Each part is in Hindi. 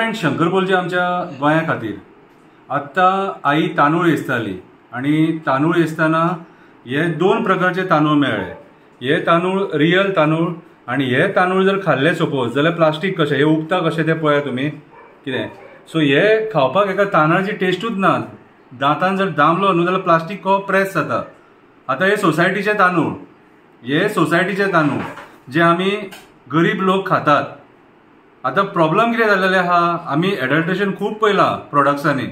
डेव्हलपमेंट शंकरपोलचे आमच्या गोंया खातीर आत्तां आई तांदूळ वेचताली आणि तांदूळ वेचतना हे दोन प्रकारचे तांदूळ मेळ्ळे. हे तांदूळ रियल तांदूळ आणि हे तांदूळ जर खाल्ले सपोज जाल्यार प्लास्टीक कशें हे उगता कशें ते पळया तुमी कितें. सो हे खावपाक एका तांदळाची टेस्टूच ना. दांतान जर दामलो न्हू जाल्यार प्लास्टीक कहो प्रेस जाता. आतां हे सोसायटीचे तांदूळ, हे सोसायटीचे तांदूळ जे आमी गरीब लोक खातात. आतां प्रॉब्लम कितें जाल्लेलें आहा, आमी एडल्ट्रेशन खूब पळयलां प्रोडक्ट्सांनी,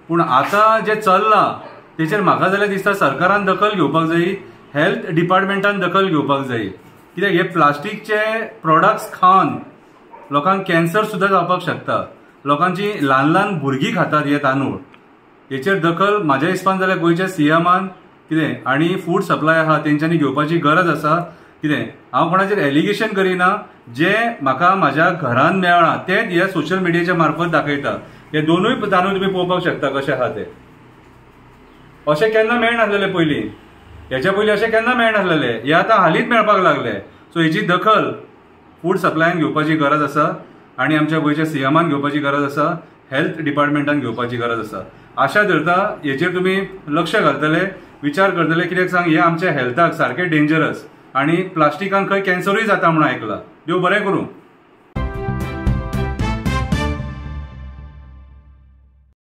पूण आतां जे चल्लां तेचेर म्हाका जाल्यार दिसता सरकारान दखल घेवपाक जायी, हेल्थ डिपार्टमेंटान दखल घेवपाक जायी. कित्याक हे प्लास्टीकचे प्रोडक्ट्स खावन लोकांक कॅन्सर सुद्दां जावपाक शकता. लोकांची ल्हान ल्हान भुरगीं खातात हे तांदूळ. हेचेर दखल म्हाज्या हिसपान जाल्यार गोंयच्या सीएमान कितें आनी फूड सप्लाय आहा तेंच्यांनी घेवपाची गरज आसा. कितें हांव कोणाचेर एलिगेशन करिना, जे म्हाका म्हाज्या घरान मेळ्ळां तेच ह्या सोशल मिडियाच्या मार्फत दाखयता. हे दोनूय तांदूळ तुमी पळोवपाक शकता कशें आहा ते. अशें केन्ना मेळनासलेले पयलीं, हेच्या पयलीं अशें केन्ना मेळनासलेले, हे आतां हालींच मेळपाक लागले. सो हेची दखल फूड सप्लायान घेवपाची गरज आसा आनी आमच्या गोंयच्या सीएमान घेवपाची गरज आसा, हेल्थ डिपार्टमेंटान घेवपाची गरज आसा. आशा धरता हेचेर तुमी लक्ष घालतले, विचार करतले. कित्याक सांग, हे आमच्या हेल्थाक सारके डेंजरस आणि प्लास्टिकान खंय कॅन्सरूय जाता म्हणून आयकलां. देव बरें करूं.